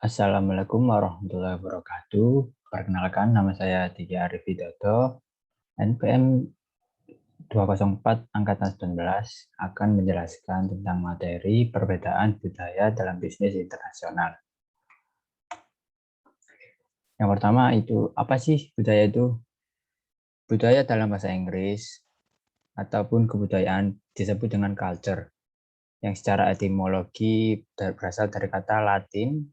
Assalamualaikum warahmatullahi wabarakatuh. Perkenalkan, nama saya Diki Arif Widodo, NPM 204 Angkatan 19 akan menjelaskan tentang materi perbedaan budaya dalam bisnis internasional. Yang pertama itu, apa sih budaya itu? Budaya dalam bahasa Inggris ataupun kebudayaan disebut dengan culture, yang secara etimologi berasal dari kata Latin,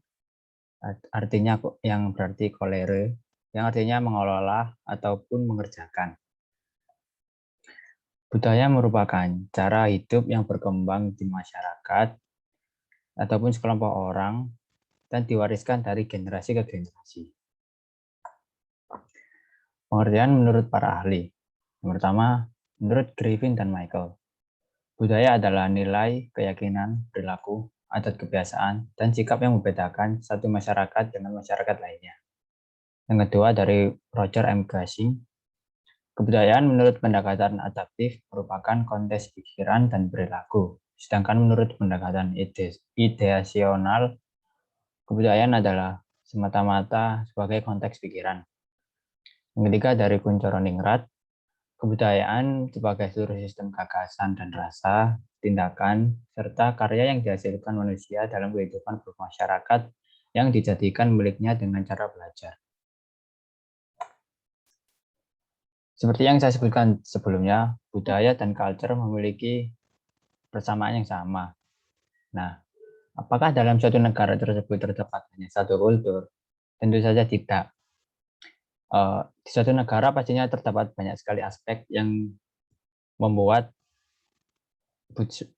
artinya yang berarti kolere, yang artinya mengelola ataupun mengerjakan. Budaya merupakan cara hidup yang berkembang di masyarakat ataupun sekelompok orang dan diwariskan dari generasi ke generasi. Pengertian menurut para ahli. Yang pertama, menurut Griffin dan Michael, budaya adalah nilai, keyakinan, perilaku, adat kebiasaan, dan sikap yang membedakan satu masyarakat dengan masyarakat lainnya. Yang kedua dari Roger M. Cushing, kebudayaan menurut pendekatan adaptif merupakan konteks pikiran dan perilaku. Sedangkan menurut pendekatan ideasional, kebudayaan adalah semata-mata sebagai konteks pikiran. Yang ketiga dari Kunchoro-Ningrat, kebudayaan sebagai seluruh sistem gagasan dan rasa, tindakan, serta karya yang dihasilkan manusia dalam kehidupan bermasyarakat yang dijadikan miliknya dengan cara belajar. Seperti yang saya sebutkan sebelumnya, budaya dan culture memiliki persamaan yang sama. Nah, apakah dalam suatu negara tersebut terdapat hanya satu kultur? Tentu saja tidak. Di suatu negara pastinya terdapat banyak sekali aspek yang membuat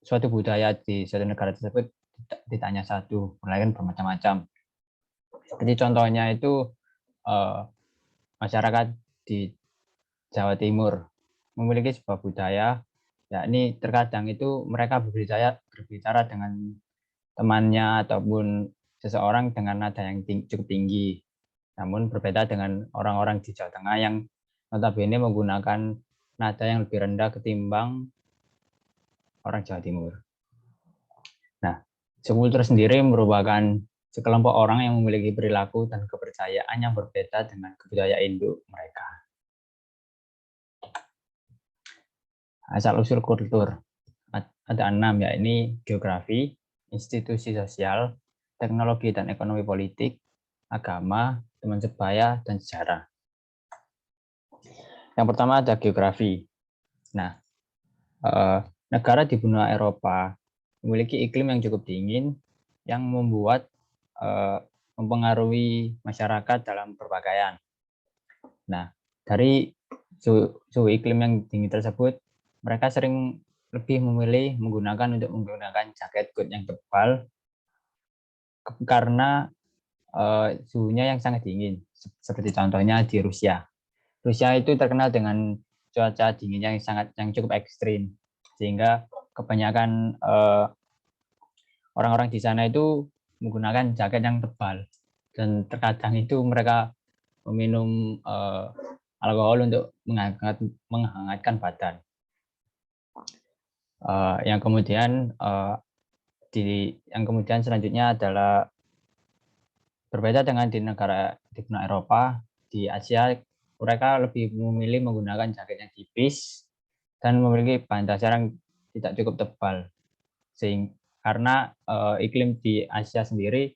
suatu budaya di suatu negara tersebut tidak hanya satu, melainkan bermacam-macam. Seperti contohnya itu masyarakat di Jawa Timur memiliki sebuah budaya, yakni terkadang itu mereka berbicara dengan temannya ataupun seseorang dengan nada yang cukup tinggi. Namun berbeda dengan orang-orang di Jawa Tengah yang notabene menggunakan nada yang lebih rendah ketimbang orang Jawa Timur. Nah, subkultur sendiri merupakan sekelompok orang yang memiliki perilaku dan kepercayaan yang berbeda dengan kebudayaan induk mereka. Asal-usul kultur ada 6, yakni geografi, institusi sosial, teknologi dan ekonomi politik, agama, teman sebaya, dan sejarah. Yang pertama ada geografi. Nah, negara di benua Eropa memiliki iklim yang cukup dingin yang membuat mempengaruhi masyarakat dalam berpakaian. Nah, dari suhu iklim yang dingin tersebut, mereka sering lebih memilih menggunakan jaket coat yang tebal karena suhunya yang sangat dingin. Seperti contohnya di Rusia. Rusia itu terkenal dengan cuaca dinginnya yang cukup ekstrim, sehingga kebanyakan orang-orang di sana itu menggunakan jaket yang tebal, dan terkadang itu mereka meminum alkohol untuk menghangatkan badan. Yang kemudian selanjutnya adalah berbeda dengan di benua Eropa. Di Asia mereka lebih memilih menggunakan jaket yang tipis dan memiliki bahan dasar yang tidak cukup tebal, karena iklim di Asia sendiri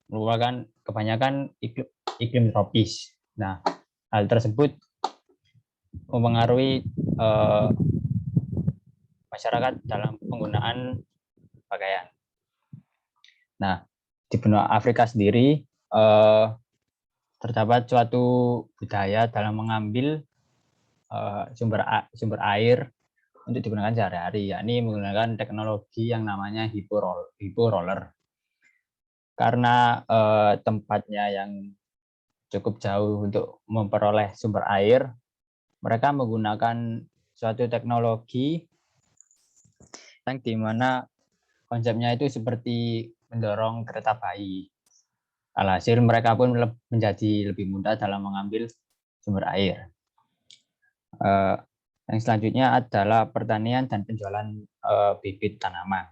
merupakan kebanyakan iklim tropis. Nah, hal tersebut mempengaruhi masyarakat dalam penggunaan pakaian. Nah, di benua Afrika sendiri terdapat suatu budaya dalam mengambil sumber air untuk digunakan sehari-hari, yakni menggunakan teknologi yang namanya hiporoller. Karena tempatnya yang cukup jauh untuk memperoleh sumber air, mereka menggunakan suatu teknologi yang dimana konsepnya itu seperti mendorong kereta bayi. Alhasil mereka pun menjadi lebih mudah dalam mengambil sumber air. Yang selanjutnya adalah pertanian dan penjualan bibit tanaman.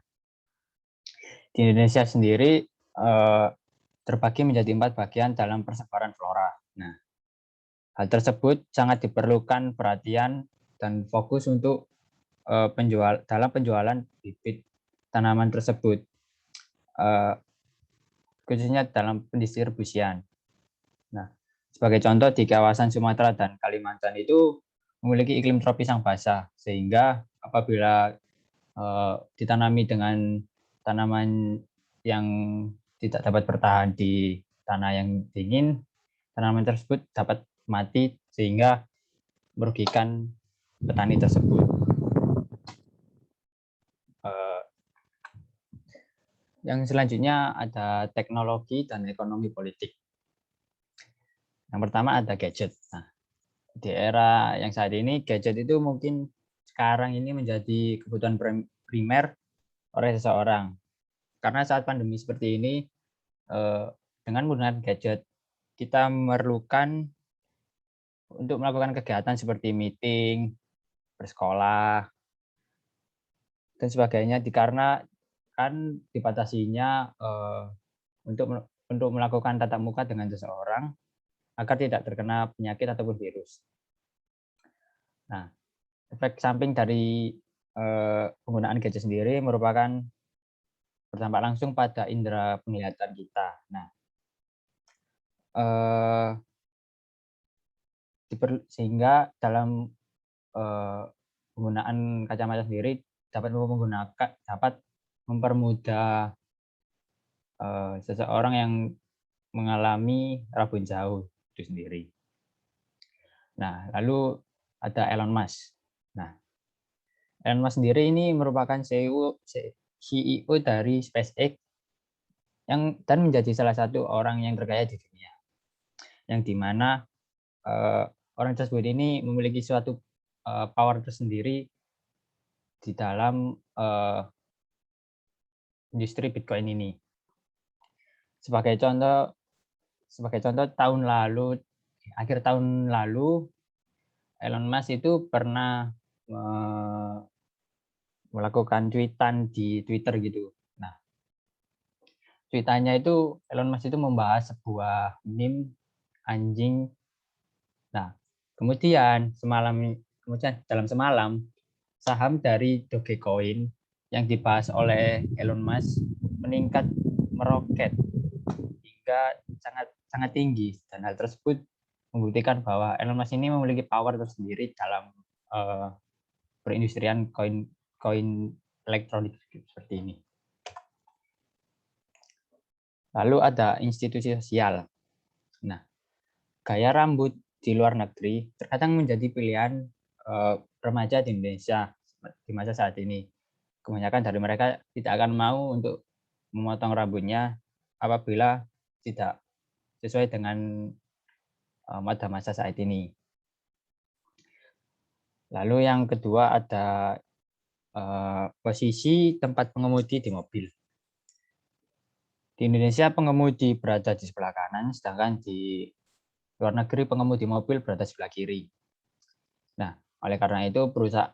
Di Indonesia sendiri terbagi menjadi 4 bagian dalam persebaran flora. Nah, hal tersebut sangat diperlukan perhatian dan fokus untuk dalam penjualan bibit tanaman tersebut, khususnya dalam pendistribusian. Nah, sebagai contoh di kawasan Sumatera dan Kalimantan itu memiliki iklim tropis yang basah, sehingga apabila ditanami dengan tanaman yang tidak dapat bertahan di tanah yang dingin, tanaman tersebut dapat mati sehingga merugikan petani tersebut. Yang selanjutnya ada teknologi dan ekonomi politik. Yang pertama ada gadget. Nah, di era yang saat ini, gadget itu mungkin sekarang ini menjadi kebutuhan primer oleh seseorang. Karena saat pandemi seperti ini, dengan menggunakan gadget, kita memerlukan untuk melakukan kegiatan seperti meeting, bersekolah, dan sebagainya, karena kan dibatasinya untuk melakukan tatap muka dengan seseorang agar tidak terkena penyakit ataupun virus. Nah, efek samping dari penggunaan gadget sendiri merupakan berdampak langsung pada indera penglihatan kita. Nah, sehingga dalam penggunaan kacamata sendiri dapat mempermudah seseorang yang mengalami rabun jauh itu sendiri. Nah, lalu ada Elon Musk. Nah, Elon Musk sendiri ini merupakan CEO dari SpaceX dan menjadi salah satu orang yang terkaya di dunia, yang dimana orang tersebut ini memiliki suatu power tersendiri di dalam industri Bitcoin ini. Sebagai contoh akhir tahun lalu Elon Musk itu pernah melakukan tweetan di Twitter gitu. Nah, tweetannya itu Elon Musk itu membahas sebuah meme anjing. Nah, kemudian dalam semalam saham dari Dogecoin yang dibahas oleh Elon Musk meningkat meroket hingga sangat tinggi, dan hal tersebut membuktikan bahwa Elon Musk ini memiliki power tersendiri dalam perindustrian koin elektronik seperti ini. Lalu ada institusi sosial. Nah, gaya rambut di luar negeri terkadang menjadi pilihan remaja di Indonesia di masa saat ini. Kebanyakan dari mereka tidak akan mau untuk memotong rambutnya apabila tidak sesuai dengan masa saat ini. Lalu yang kedua ada posisi tempat pengemudi di mobil. Di Indonesia pengemudi berada di sebelah kanan, sedangkan di luar negeri pengemudi mobil berada sebelah kiri. Nah, oleh karena itu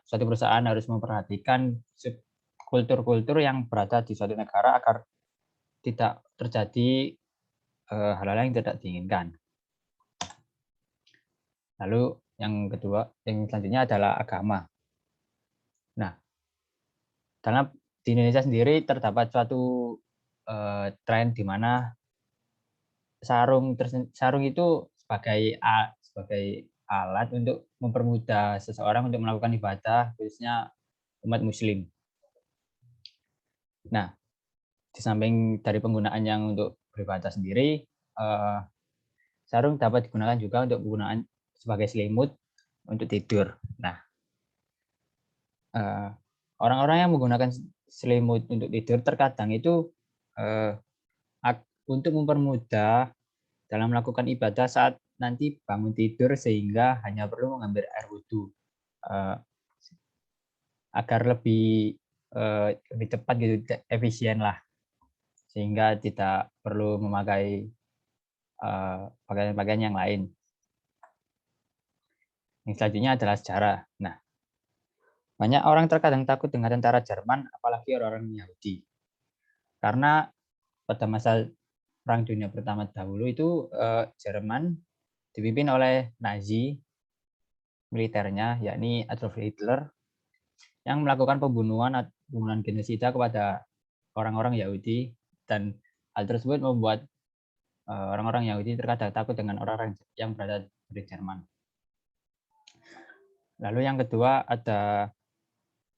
suatu perusahaan harus memperhatikan kultur-kultur yang berada di suatu negara agar tidak terjadi hal-hal yang tidak diinginkan. Lalu yang selanjutnya adalah agama. Nah, di Indonesia sendiri terdapat suatu tren di mana sarung itu sebagai alat untuk mempermudah seseorang untuk melakukan ibadah, khususnya umat Muslim. Nah, di samping dari penggunaan yang untuk beribadah sendiri, sarung dapat digunakan juga untuk penggunaan sebagai selimut untuk tidur. Nah, orang-orang yang menggunakan selimut untuk tidur terkadang itu untuk mempermudah dalam melakukan ibadah saat nanti bangun tidur, sehingga hanya perlu mengambil air wudhu agar lebih cepat gitu, efisien lah, sehingga tidak perlu memakai pakaian-pakaian yang lain. Yang selanjutnya adalah sejarah. Nah, banyak orang terkadang takut dengan tentara Jerman, apalagi orang-orang Yahudi, karena pada masa Perang Dunia Pertama dahulu itu Jerman dipimpin oleh Nazi militernya, yakni Adolf Hitler, yang melakukan pembunuhan genosida kepada orang-orang Yahudi, dan hal tersebut membuat orang-orang Yahudi terkadang takut dengan orang-orang yang berada di Jerman. Lalu yang kedua ada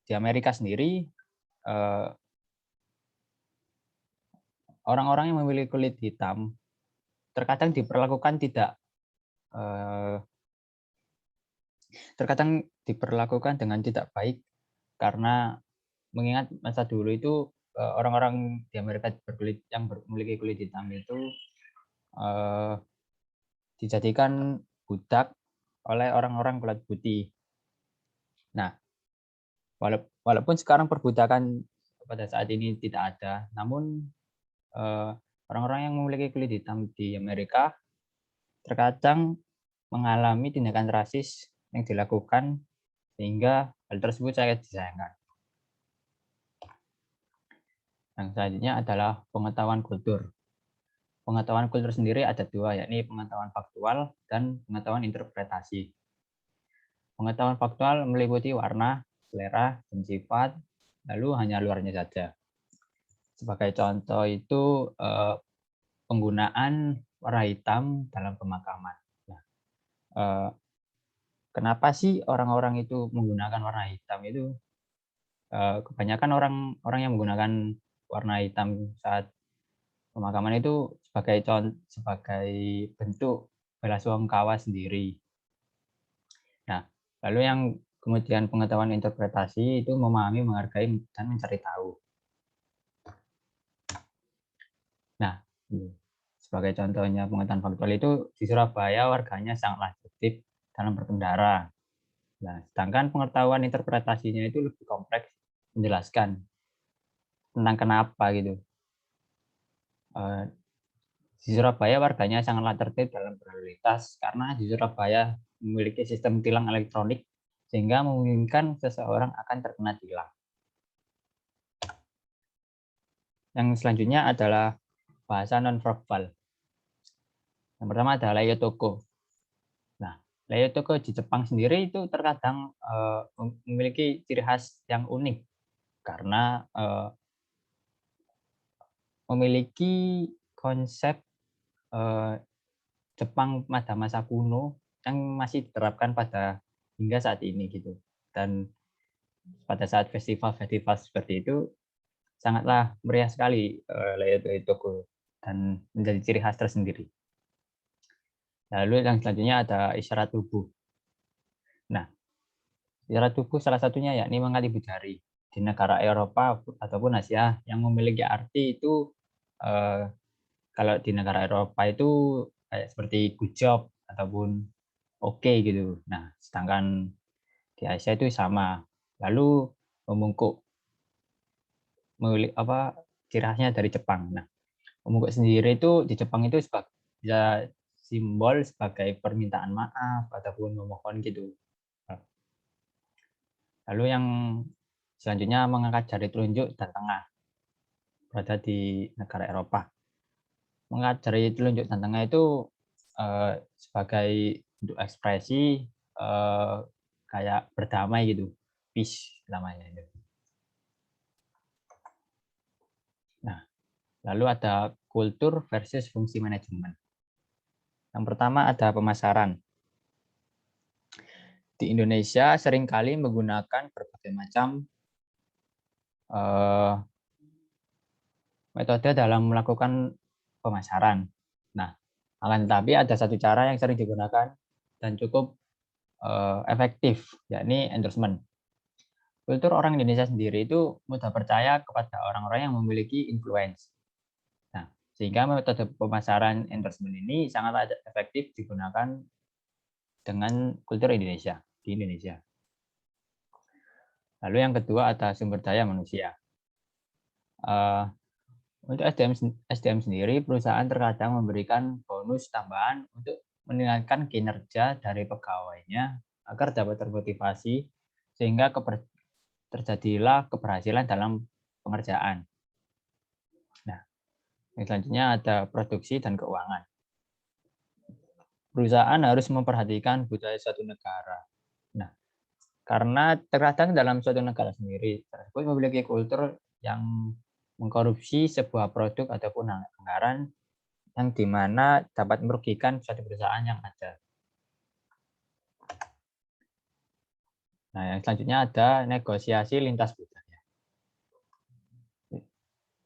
di Amerika sendiri, orang-orang yang memiliki kulit hitam terkadang dengan tidak baik, karena mengingat masa dulu itu orang-orang di Amerika yang memiliki kulit hitam itu dijadikan budak oleh orang-orang kulit putih. Nah, walaupun sekarang perbudakan pada saat ini tidak ada, namun orang-orang yang memiliki kulit hitam di Amerika terkadang mengalami tindakan rasis yang dilakukan, sehingga hal tersebut sangat disayangkan. Yang selanjutnya adalah pengetahuan kultur. Pengetahuan kultur sendiri ada dua, yakni pengetahuan faktual dan pengetahuan interpretasi. Pengetahuan faktual meliputi warna, selera, dan sifat, lalu hanya luarnya saja. Sebagai contoh itu penggunaan warna hitam dalam pemakaman. Nah, kenapa sih orang-orang itu menggunakan warna hitam itu? Kebanyakan orang yang menggunakan warna hitam saat pemakaman itu sebagai bentuk belasungkawa sendiri. Nah, lalu yang kemudian pengetahuan interpretasi itu memahami, menghargai, dan mencari tahu. Nah, sebagai contohnya pengetahuan faktual itu di Surabaya warganya sangatlah tertib dalam berkendara. Nah, sedangkan pengetahuan interpretasinya itu lebih kompleks, menjelaskan tentang kenapa gitu. Di Surabaya warganya sangatlah tertib dalam berlalu lintas karena di Surabaya memiliki sistem tilang elektronik sehingga memungkinkan seseorang akan terkena tilang. Yang selanjutnya adalah bahasa nonverbal. Yang pertama adalah Leiyotoko. Nah, Leiyotoko di Jepang sendiri itu terkadang memiliki ciri khas yang unik karena memiliki konsep Jepang pada masa kuno yang masih diterapkan hingga saat ini gitu. Dan pada saat festival-festival seperti itu sangatlah meriah sekali Leiyotoko dan menjadi ciri khas tersendiri. Lalu yang selanjutnya ada isyarat tubuh. Nah, isyarat tubuh salah satunya yakni mengangkat ibu jari. Di negara Eropa ataupun Asia yang memiliki arti itu kalau di negara Eropa itu kayak seperti good job ataupun oke gitu. Nah, sedangkan di Asia itu sama. Lalu memungkuk, ciri khasnya dari Jepang. Nah, memungkuk sendiri itu di Jepang itu bisa simbol sebagai permintaan maaf ataupun memohon gitu. Lalu yang selanjutnya mengangkat jari telunjuk dan tengah, berada di negara Eropa. Mengangkat jari telunjuk dan tengah itu sebagai bentuk ekspresi kayak berdamai gitu, peace namanya itu. Nah, lalu ada kultur versus fungsi manajemen. Yang pertama ada pemasaran. Di Indonesia seringkali menggunakan berbagai macam metode dalam melakukan pemasaran. Nah, akan tetapi ada satu cara yang sering digunakan dan cukup efektif, yakni endorsement. Kultur orang Indonesia sendiri itu mudah percaya kepada orang-orang yang memiliki influence. Nah, sehingga metode pemasaran endorsement ini sangat efektif digunakan dengan kultur Indonesia di Indonesia. Lalu yang kedua ada sumber daya manusia. Untuk SDM sendiri, perusahaan terkadang memberikan bonus tambahan untuk meningkatkan kinerja dari pegawainya agar dapat termotivasi sehingga terjadilah keberhasilan dalam pengerjaan. Nah, Yang selanjutnya ada produksi dan keuangan. Perusahaan harus memperhatikan budaya suatu negara. Nah, karena terkadang dalam suatu negara sendiri tersebut memiliki kultur yang mengkorupsi sebuah produk ataupun anggaran yang dimana dapat merugikan suatu perusahaan yang ada. Nah, yang selanjutnya ada negosiasi lintas budaya.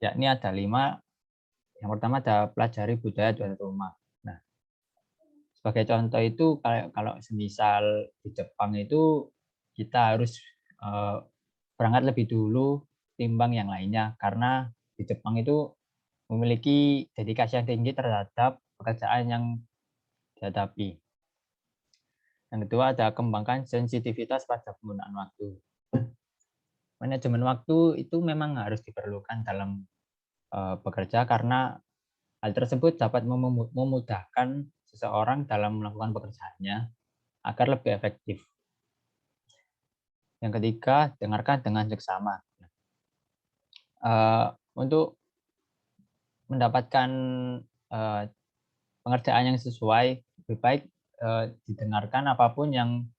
Yakni ada 5. Yang pertama ada pelajari budaya tuan rumah. Nah, sebagai contoh itu kalau semisal di Jepang itu kita harus berangkat lebih dulu timbang yang lainnya karena di Jepang itu memiliki dedikasi yang tinggi terhadap pekerjaan yang dihadapi. Yang kedua ada kembangkan sensitivitas pada penggunaan waktu. Manajemen waktu itu memang harus diperlukan dalam bekerja karena hal tersebut dapat memudahkan seseorang dalam melakukan pekerjaannya agar lebih efektif. Yang ketiga, dengarkan dengan seksama. Untuk mendapatkan pengerjaan yang sesuai, lebih baik didengarkan apapun yang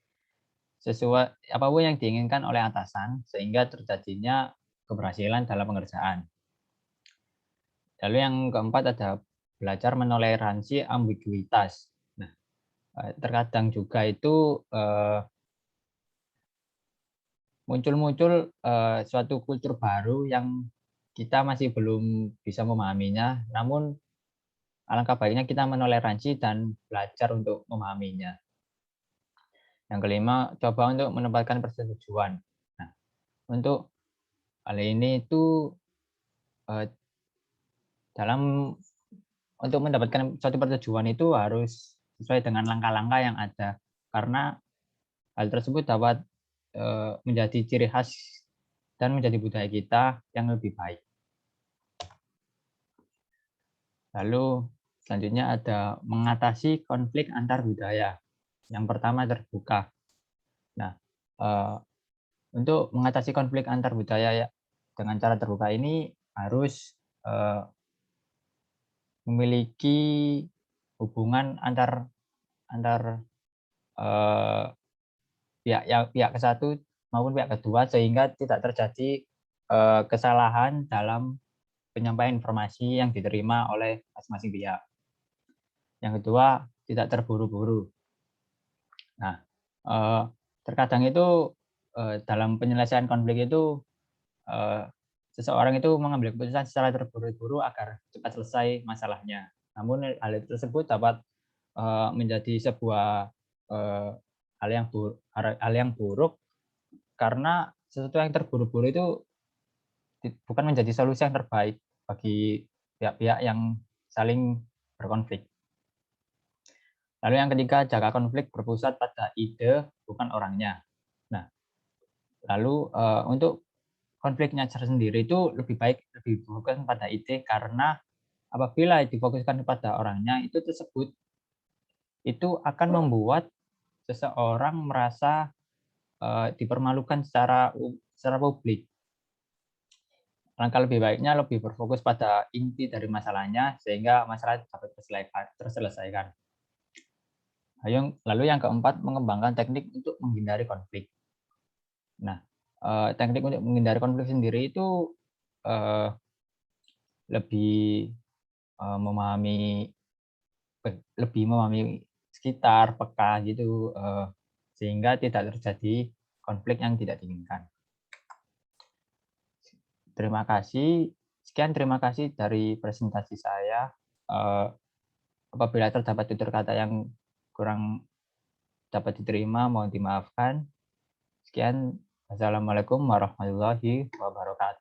diinginkan oleh atasan sehingga terjadinya keberhasilan dalam pengerjaan. Lalu yang keempat ada belajar menoleransi ambiguitas. Nah, terkadang juga itu muncul suatu kultur baru yang kita masih belum bisa memahaminya, namun alangkah baiknya kita menoleransi dan belajar untuk memahaminya. Yang kelima, coba untuk menempatkan persetujuan. Nah, untuk hal ini itu untuk mendapatkan suatu persetujuan itu harus sesuai dengan langkah-langkah yang ada, karena hal tersebut dapat menjadi ciri khas dan menjadi budaya kita yang lebih baik. Lalu selanjutnya ada mengatasi konflik antar budaya. Yang pertama terbuka. Nah, untuk mengatasi konflik antar budaya dengan cara terbuka ini harus memiliki hubungan antar pihak ke satu maupun pihak kedua sehingga tidak terjadi kesalahan dalam penyampaian informasi yang diterima oleh masing-masing pihak. Yang kedua, tidak terburu-buru. Nah, terkadang itu dalam penyelesaian konflik itu seseorang itu mengambil keputusan secara terburu-buru agar cepat selesai masalahnya. Namun hal tersebut dapat menjadi sebuah hal yang buruk karena sesuatu yang terburu-buru itu bukan menjadi solusi yang terbaik bagi pihak-pihak yang saling berkonflik. Lalu yang ketiga, jaga konflik berpusat pada ide, bukan orangnya. Nah, lalu untuk konfliknya sendiri itu lebih baik difokuskan pada ide karena apabila difokuskan pada orangnya itu tersebut itu akan membuat seseorang merasa dipermalukan secara publik. Langkah lebih baiknya lebih berfokus pada inti dari masalahnya sehingga masalah dapat terselesaikan. Lalu yang keempat, mengembangkan teknik untuk menghindari konflik. Nah, teknik untuk menghindari konflik sendiri itu lebih memahami sekitar, peka gitu, sehingga tidak terjadi konflik yang tidak diinginkan. Terima kasih. Sekian, terima kasih dari presentasi saya. Apabila terdapat tutur kata yang kurang dapat diterima, mohon dimaafkan. Sekian, wassalamualaikum warahmatullahi wabarakatuh.